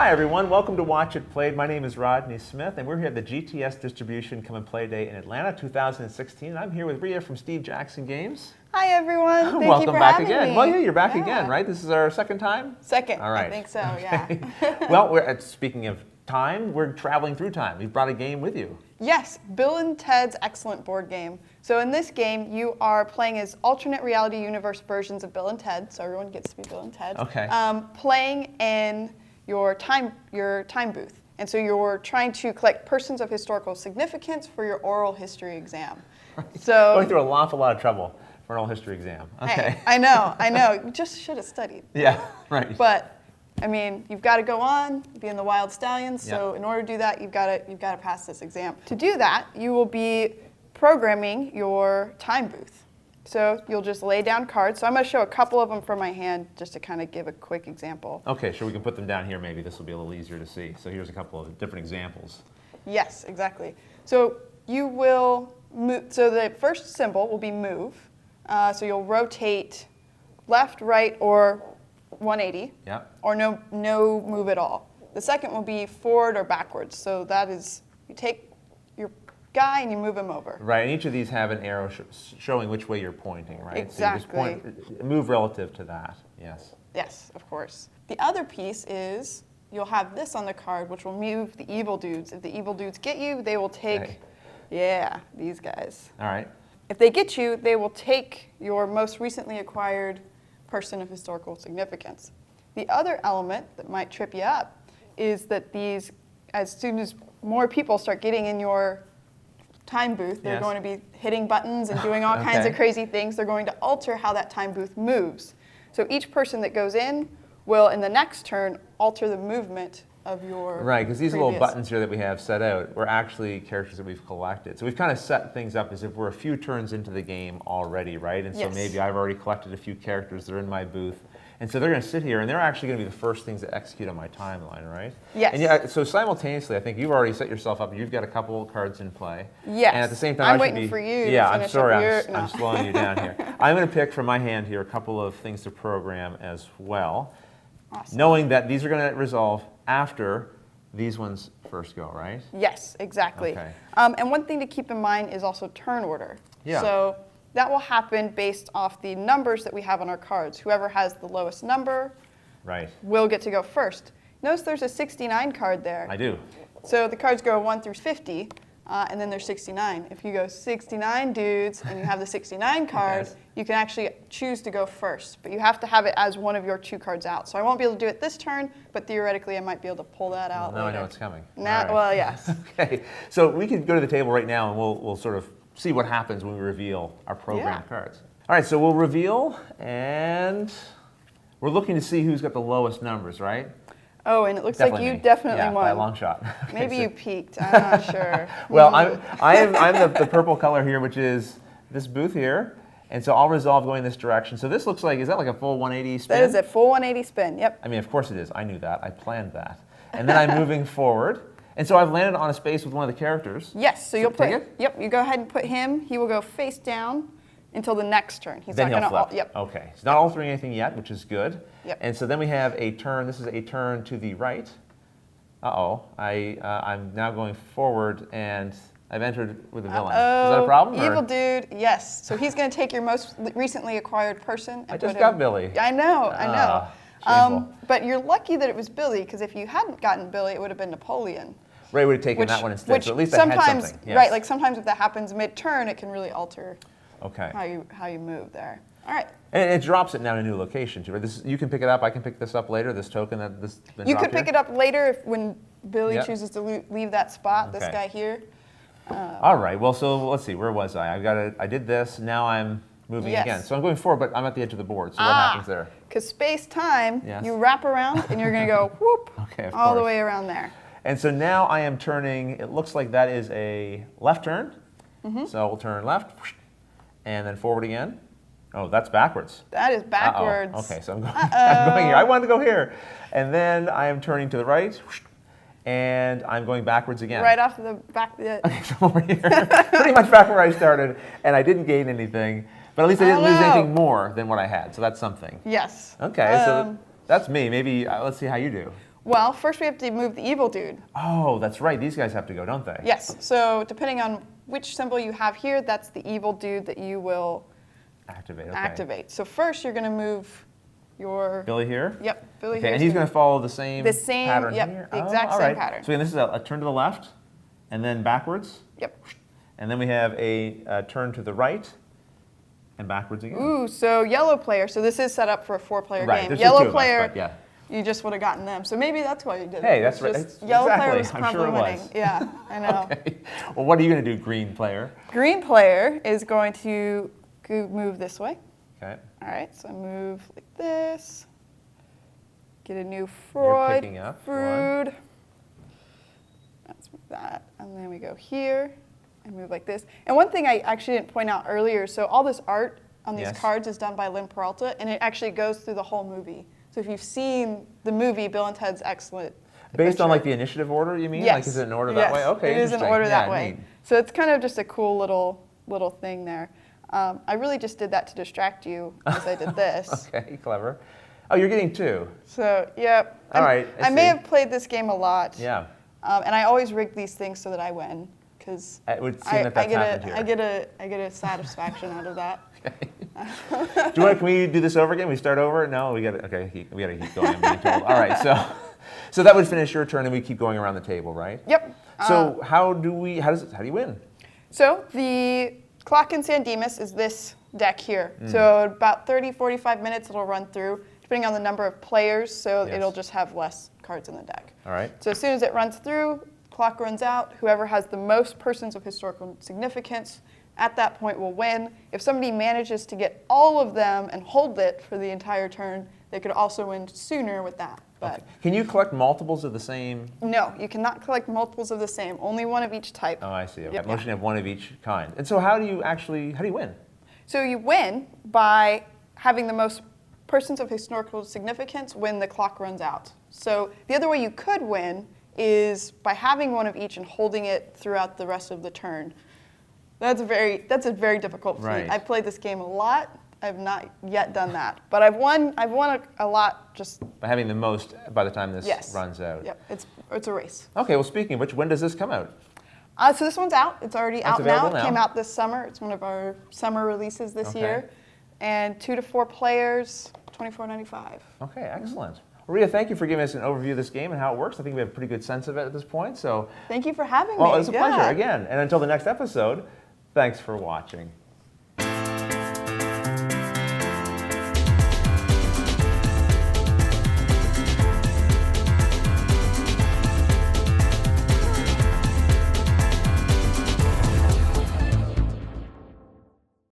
Hi everyone, welcome to Watch It Played. My name is Rodney Smith and we're here at the GTS Distribution Come and Play Day in Atlanta 2016. And I'm here with Rhea from Steve Jackson Games. Hi everyone, thank welcome you for back having again. me. Well, yeah, you're back again, right? This is our second time? Second, all right. I think so, okay. yeah. Well, speaking of time, we're traveling through time. You've brought a game with you. Yes, Bill and Ted's Excellent board game. So in this game, you are playing as alternate reality universe versions of Bill and Ted, so everyone gets to be Bill and Ted. Okay. Playing in your time booth. And so you're trying to collect persons of historical significance for your oral history exam. Right. So going through an awful lot of trouble for an oral history exam. Okay. Hey, I know. You just should have studied. Yeah, right. But I mean, you've got to go on, be in the Wild Stallions. So yep. in order to do that, you've got to pass this exam. To do that, you will be programming your time booth. So you'll just lay down cards. So I'm going to show a couple of them from my hand just to kind of give a quick example. Okay, sure, we can put them down here maybe. This will be a little easier to see. So here's a couple of different examples. Yes, exactly. So you will move. So the first symbol will be move. So you'll rotate left, right, or 180. Yeah. Or no move at all. The second will be forward or backwards. So that is, you take your guy and you move him over. Right, and each of these have an arrow showing which way you're pointing, right? Exactly. So you just move relative to that, yes. Yes, of course. The other piece is you'll have this on the card, which will move the evil dudes. If the evil dudes get you, they will take, yeah, these guys. All right. If they get you, they will take your most recently acquired person of historical significance. The other element that might trip you up is that these, as soon as more people start getting in your time booth, they're going to be hitting buttons and doing all kinds of crazy things. They're going to alter how that time booth moves. So each person that goes in will, in the next turn, alter the movement of your right, because these little buttons here that we have set out were actually characters that we've collected. So we've kind of set things up as if we're a few turns into the game already, right? And so maybe I've already collected a few characters that are in my booth. And so they're going to sit here, and they're actually going to be the first things that execute on my timeline, right? Yes. And yeah, so simultaneously, I think you've already set yourself up. You've got a couple of cards in play. Yes. And at the same time, I'm waiting for you. Yeah, to I'm finish sorry, up I'm slowing you down here. I'm going to pick from my hand here a couple of things to program as well, knowing that these are going to resolve after these ones first go, right? Yes, exactly. Okay. And one thing to keep in mind is also turn order. Yeah. So that will happen based off the numbers that we have on our cards. Whoever has the lowest number will get to go first. Notice there's a 69 card there. I do. So the cards go 1 through 50, and then there's 69. If you go 69 dudes and you have the 69 card, you can actually choose to go first. But you have to have it as one of your 2 cards out. So I won't be able to do it this turn, but theoretically I might be able to pull that out Now later. I know it's coming. Now, well, yes. Okay, so we can go to the table right now and we'll sort of see what happens when we reveal our program cards. All right, so we'll reveal, and we're looking to see who's got the lowest numbers, right? Oh, and it looks like you definitely won. By a long shot. Okay, Maybe you peaked. I'm not sure. Well, I'm the purple color here, which is this booth here. And so I'll resolve going this direction. So this looks like, is that like a full 180 spin? That is a full 180 spin, yep. I mean, of course it is. I knew that. I planned that. And then I'm moving forward. And so I've landed on a space with one of the characters. Yes, so you'll put it? Yep, you go ahead and put him. He will go face down until the next turn. He's then not he'll going flip. to. Yep. Okay. He's not altering anything yet, which is good. Yep. And so then we have a turn. This is a turn to the right. Uh-oh. I'm now going forward, and I've entered with a villain. Is that a problem? Evil dude, yes. So he's going to take your most recently acquired person. And I just got Billy. I know. Shameful. But you're lucky that it was Billy, because if you hadn't gotten Billy, it would have been Napoleon. Ray would have taken that one instead, so at least I had something. Yes. Right, like sometimes if that happens mid-turn, it can really alter how you move there. All right. And it drops it now in a new location too. Right? You can pick it up. I can pick this up later. This token that this. You could pick it up later when Billy chooses to leave that spot. This guy here. All right. Well, so let's see. Where was I? I did this. Now I'm moving again. So I'm going forward, but I'm at the edge of the board. So what happens there? Because space-time, you wrap around and you're going to go whoop all the way around there. And so now I am turning. It looks like that is a left turn. So we'll turn left, and then forward again. Oh, that's backwards. That is backwards. Okay, so I'm going here. I wanted to go here. And then I am turning to the right, and I'm going backwards again. Right off the back. Okay, so over here. Pretty much back where I started, and I didn't gain anything. But at least I didn't lose anything more than what I had, so that's something. Yes. Okay, so that's me. Maybe let's see how you do. Well, first we have to move the evil dude. Oh, that's right. These guys have to go, don't they? Yes. So depending on which symbol you have here, that's the evil dude that you will Activate. Okay. activate. So first you're going to move your... Billy here? Yep, Billy Okay, here. and he's going to follow the same pattern yep, here? the exact all same right. pattern. So again, this is a turn to the left, and then backwards. Yep. And then we have a turn to the right, and backwards again. Ooh, so yellow player. So this is set up for a 4-player Right, game. there's Yellow just 2 of us, player, but yeah. you just would have gotten them. So maybe that's why you did it. Hey, that's It's right. just It's- Yellow exactly. player was I'm probably sure it winning. was. Yeah, I know. Okay. Well, what are you going to do, green player? Green player is going to move this way. Okay. All right, so move like this. Get a new You're Freud. picking up Freud. Let's move that. And then we go here and move like this. And one thing I actually didn't point out earlier, so all this art on these Yes. cards is done by Lynn Peralta, and it actually goes through the whole movie. So if you've seen the movie, Bill and Ted's Excellent Based on Adventure- like the initiative order, you mean? Yes. Like is it in order Yes. that way? Okay, It is in interesting. order that Yeah, way. neat. So it's kind of just a cool little thing there. I really just did that to distract you as I did this. Okay, clever. Oh, you're getting 2. So, yep. All right, I I may see. have played this game a lot. Yeah. And I always rig these things so that I win, because It would seem that that's happened here. I get a satisfaction out of that. Can we do this over again? We start over? No, we got to. Okay, we got to keep going. I'm being told. All right, so that would finish your turn, and we keep going around the table, right? Yep. So how do you win? So the clock in San Dimas is this deck here. So about 30, 45 minutes it'll run through, depending on the number of players, so Yes. it'll just have less cards in the deck. All right. So as soon as it runs through, clock runs out, whoever has the most persons of historical significance at that point will win. If somebody manages to get all of them and hold it for the entire turn, they could also win sooner with that. But Okay. Can you collect multiples of the same? no, you cannot collect multiples of the same, only one of each type. Oh, I see. Okay. Yep. Most you have one of each kind. And so how do you win? So you win by having the most persons of historical significance when the clock runs out. So the other way you could win is by having one of each and holding it throughout the rest of the turn. That's a very difficult feat. Right. I've played this game a lot. I've not yet done that, but I've won a lot just. By having the most by the time this Yes. runs out. Yep, it's a race. Okay. Well, speaking of which, when does this come out? So this one's out. It's already out now. available It came now? out this summer. It's one of our summer releases this Okay. year, and 2 to 4 players, $24.95. Okay. Excellent. Well, Rita, thank you for giving us an overview of this game and how it works. I think we have a pretty good sense of it at this point. So, Thank you for having me. well, it's a pleasure Yeah. again. And until the next episode, thanks for watching.